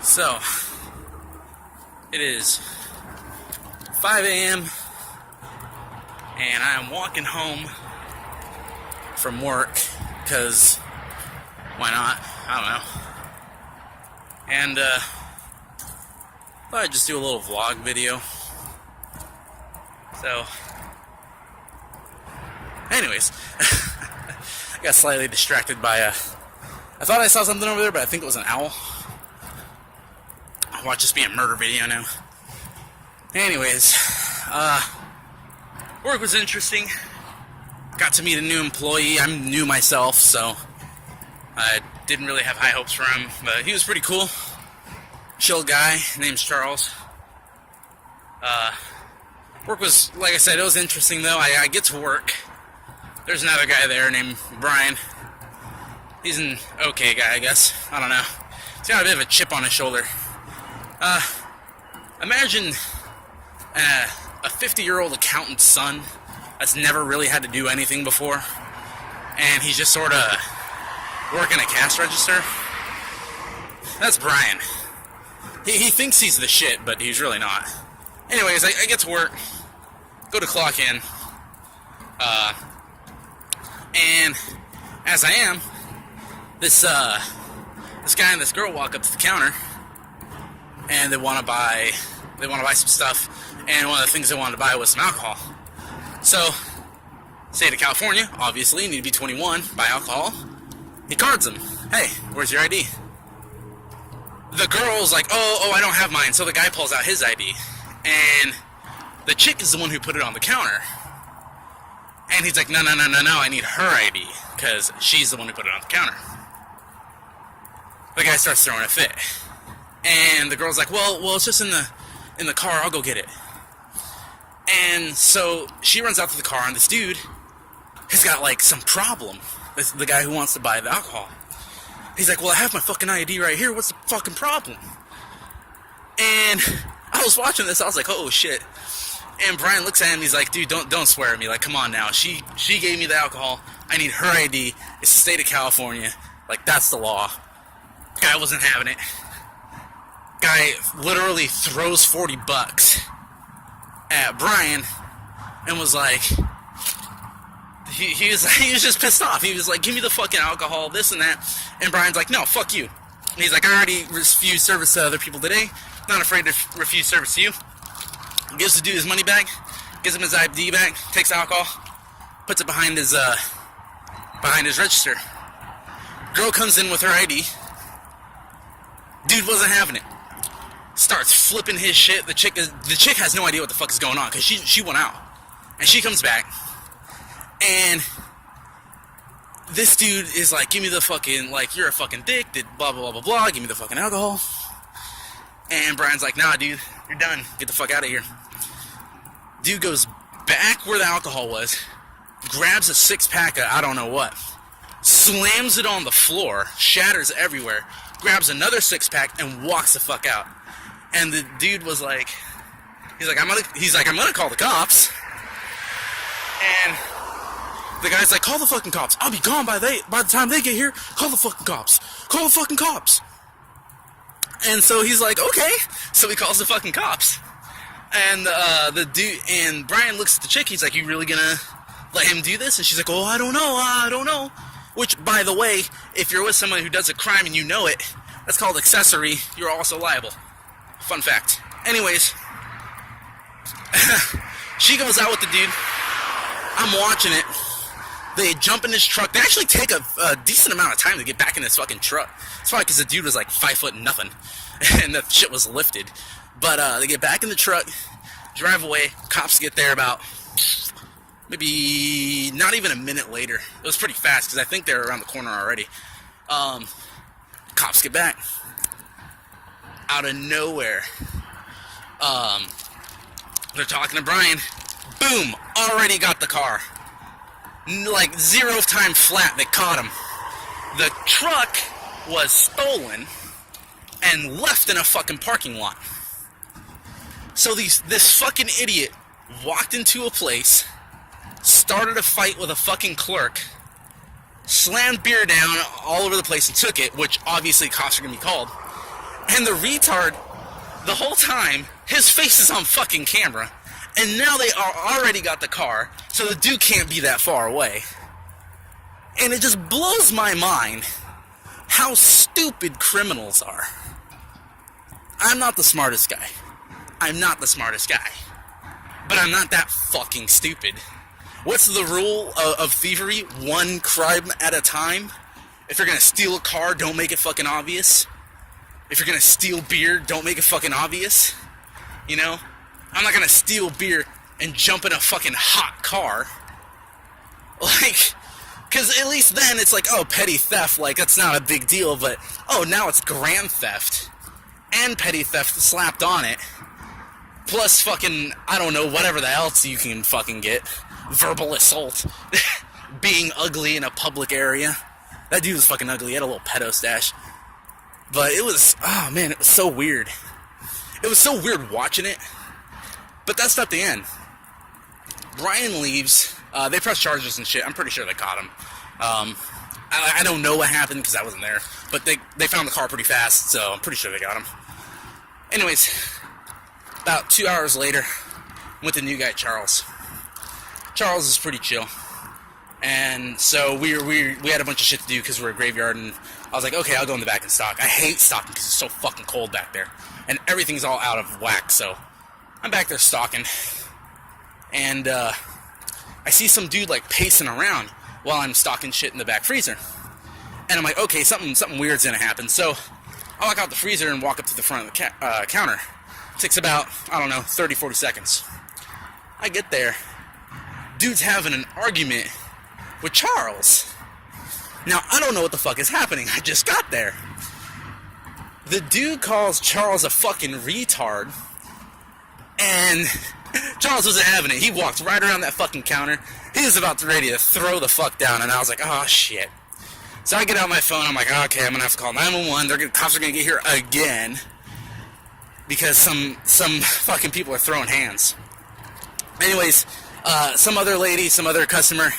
So, it is 5 a.m. and I am walking home from work because why not? I don't know. And thought I'd just do a little vlog video. So, anyways, I got slightly distracted by I thought I saw something over there, but I think it was an owl. Watch this be a murder video now. Anyways, work was interesting. Got to meet a new employee. I'm new myself, so I didn't really have high hopes for him, but he was pretty cool. Chill guy. Name's Charles. Work was, like I said, it was interesting though. I get to work. There's another guy there named Brian. He's an okay guy, I guess. I don't know. He's got a bit of a chip on his shoulder. Imagine a 50-year-old accountant's son that's never really had to do anything before, and he's just sort of working a cash register. That's Brian. He thinks he's the shit, but he's really not. Anyways, I get to work, go to clock in, and as I am, this guy and this girl walk up to the counter, and they want to buy some stuff, and one of the things they wanted to buy was some alcohol. So, state of California, obviously, you need to be 21, buy alcohol. He cards them. Hey, where's your ID? The girl's like, oh, I don't have mine. So the guy pulls out his ID, and the chick is the one who put it on the counter. And he's like, no, I need her ID, because she's the one who put it on the counter. The guy starts throwing a fit. And the girl's like, well, it's just in the car, I'll go get it. And so she runs out to the car, and this dude has got, like, some problem. This, the guy who wants to buy the alcohol. He's like, well, I have my fucking ID right here, what's the fucking problem? And I was watching this, I was like, oh, shit. And Brian looks at him, he's like, dude, don't swear at me, like, come on now. She gave me the alcohol, I need her ID, it's the state of California, like, that's the law. Guy wasn't having it. Guy literally throws $40 at Brian and was like, he was just pissed off. He was like, give me the fucking alcohol, this and that. And Brian's like, no, fuck you. And he's like, I already refused service to other people today. Not afraid to refuse service to you. Gives the dude his money back, gives him his ID back, takes the alcohol, puts it behind his register. Girl comes in with her ID. Dude wasn't having it. Starts flipping his shit. The chick has no idea what the fuck is going on because she went out, and she comes back, and this dude is like, give me the fucking, like, you're a fucking dick, did blah blah blah blah blah, give me the fucking alcohol. And Brian's like, nah, dude, you're done, get the fuck out of here. Dude goes back where the alcohol was, grabs a 6-pack of I don't know what, slams it on the floor, shatters everywhere, grabs another 6-pack and walks the fuck out. And the dude was like, he's like, I'm gonna call the cops. And the guy's like, call the fucking cops. I'll be gone by the time they get here. Call the fucking cops. Call the fucking cops. And so he's like, okay. So he calls the fucking cops. And the dude, and Brian looks at the chick. He's like, you really gonna let him do this? And she's like, oh, I don't know. Which, by the way, if you're with someone who does a crime and you know it, that's called accessory. You're also liable. Fun fact. Anyways, she goes out with the dude. I'm watching it. They jump in this truck. They actually take a decent amount of time to get back in this fucking truck. It's probably because the dude was like 5 foot nothing, and the shit was lifted. But they get back in the truck, drive away. Cops get there about maybe not even a minute later. It was pretty fast because I think they're around the corner already. Cops get back. Out of nowhere, they're talking to Brian. Boom! Already got the car. Like 0 time flat, they caught him. The truck was stolen and left in a fucking parking lot. So this fucking idiot walked into a place, started a fight with a fucking clerk, slammed beer down all over the place and took it, which obviously cops are going to be called. And the retard, the whole time, his face is on fucking camera. And now they already got the car, so the dude can't be that far away. And it just blows my mind how stupid criminals are. I'm not the smartest guy. I'm not the smartest guy. But I'm not that fucking stupid. What's the rule of thievery? One crime at a time? If you're gonna steal a car, don't make it fucking obvious. If you're gonna steal beer, don't make it fucking obvious. You know? I'm not gonna steal beer and jump in a fucking hot car. Like, because at least then it's like, oh, petty theft, like, that's not a big deal, but, oh, now it's grand theft. And petty theft slapped on it. Plus fucking, I don't know, whatever the else you can fucking get. Verbal assault. Being ugly in a public area. That dude was fucking ugly. He had a little pedo stash. But it was, oh man, it was so weird. It was so weird watching it. But that's not the end. Brian leaves. They press charges and shit. I'm pretty sure they caught him. I don't know what happened because I wasn't there. But they found the car pretty fast, so I'm pretty sure they got him. Anyways, about 2 hours later, I'm with the new guy, Charles. Charles is pretty chill. And so we had a bunch of shit to do because we're a graveyard, and I was like, okay, I'll go in the back and stalk. I hate stalking because it's so fucking cold back there. And everything's all out of whack, so I'm back there stalking. And I see some dude like pacing around while I'm stocking shit in the back freezer. And I'm like, okay, something weird's gonna happen. So I walk out the freezer and walk up to the front of the counter. It takes about, I don't know, 30, 40 seconds. I get there. Dude's having an argument with Charles. Now, I don't know what the fuck is happening. I just got there. The dude calls Charles a fucking retard. And Charles wasn't having it. He walked right around that fucking counter. He was about ready to throw the fuck down. And I was like, oh, shit. So I get out my phone. I'm like, okay, I'm going to have to call 911. Cops are going to get here again. Because some fucking people are throwing hands. Anyways, some other lady, some other customer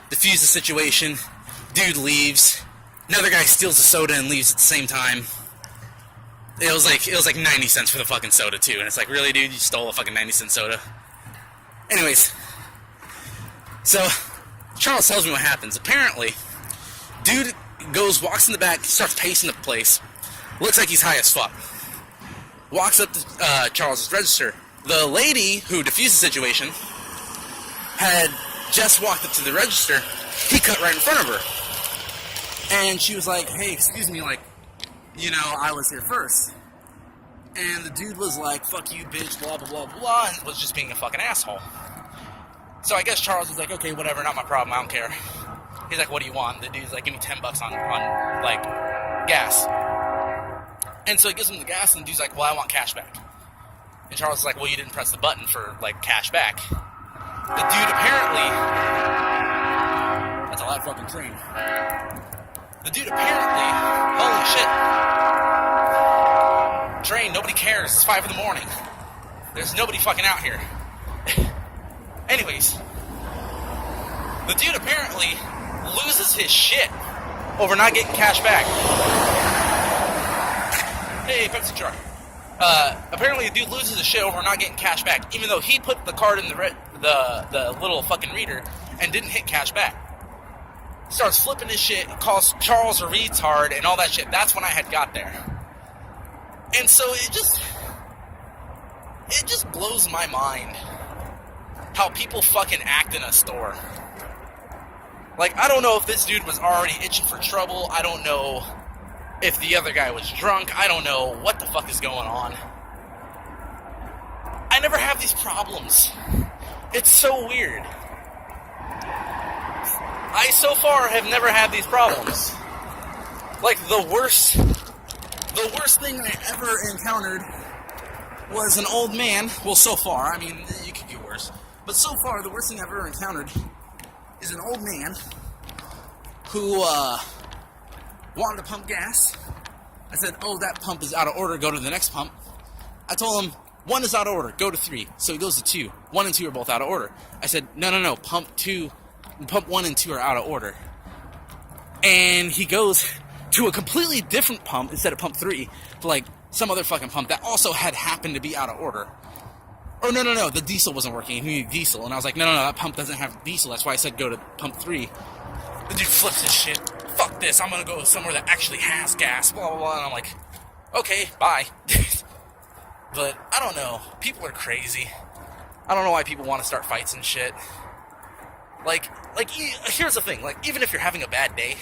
diffuse the situation. Dude leaves. Another guy steals a soda and leaves at the same time. It was like 90 cents for the fucking soda too, and it's like, really, dude, you stole a fucking 90-cent soda. Anyways, so Charles tells me what happens. Apparently, dude walks in the back, starts pacing the place. Looks like he's high as fuck. Walks up to Charles's register. The lady who diffused the situation had just walked up to the register. He cut right in front of her. And she was like, hey, excuse me, like, you know, I was here first. And the dude was like, fuck you, bitch, blah, blah, blah, blah, and was just being a fucking asshole. So I guess Charles was like, okay, whatever, not my problem, I don't care. He's like, what do you want? The dude's like, give me $10 on like, gas. And so he gives him the gas, and the dude's like, well, I want cash back. And Charles is like, well, you didn't press the button for, like, cash back. The dude apparently... That's a loud fucking train. The dude apparently... Holy shit. Train, nobody cares. It's 5 in the morning. There's nobody fucking out here. Anyways. The dude apparently loses his shit over not getting cash back. Hey, Pepsi truck. Apparently the dude loses his shit over not getting cash back, even though he put the card in the little fucking reader and didn't hit cash back. Starts flipping his shit, calls Charles a retard and all that shit. That's when I had got there. And so it just blows my mind how people fucking act in a store. Like, I don't know if this dude was already itching for trouble. I don't know if the other guy was drunk. I don't know what the fuck is going on. I never have these problems. It's so weird. I, so far, have never had these problems. Like, the worst thing I ever encountered was an old man. Well, so far, I mean, you could get worse. But so far, the worst thing I've ever encountered is an old man who, wanted to pump gas. I said, oh, that pump is out of order, go to the next pump. I told him, 1 is out of order, go to 3. So he goes to 2. 1 and 2 are both out of order. I said, no, pump 1 and 2 are out of order. And he goes to a completely different pump instead of pump 3, to like some other fucking pump that also had happened to be out of order. Or no, the diesel wasn't working. He needed diesel. And I was like, no, that pump doesn't have diesel. That's why I said go to pump 3. The dude flips his shit. Fuck this. I'm gonna go somewhere that actually has gas. Blah, blah, blah. And I'm like, okay, bye. But I don't know. People are crazy. I don't know why people want to start fights and shit. Like, here's the thing. Like, even if you're having a bad day,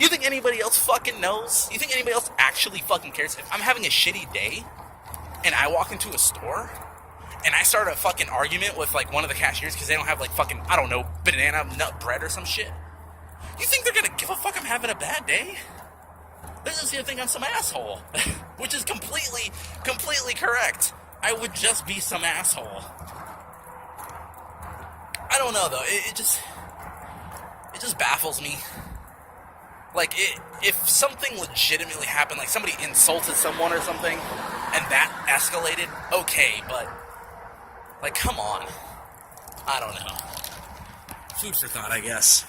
you think anybody else fucking knows? You think anybody else actually fucking cares? If I'm having a shitty day, and I walk into a store, and I start a fucking argument with, like, one of the cashiers because they don't have, like, fucking, I don't know, banana nut bread or some shit. You think they're gonna give a fuck I'm having a bad day? They're just gonna think I'm some asshole. Which is completely correct. I would just be some asshole. I don't know, though. It just baffles me. Like, if something legitimately happened, like somebody insulted someone or something, and that escalated, okay, but... like, come on. I don't know. Food for thought, I guess.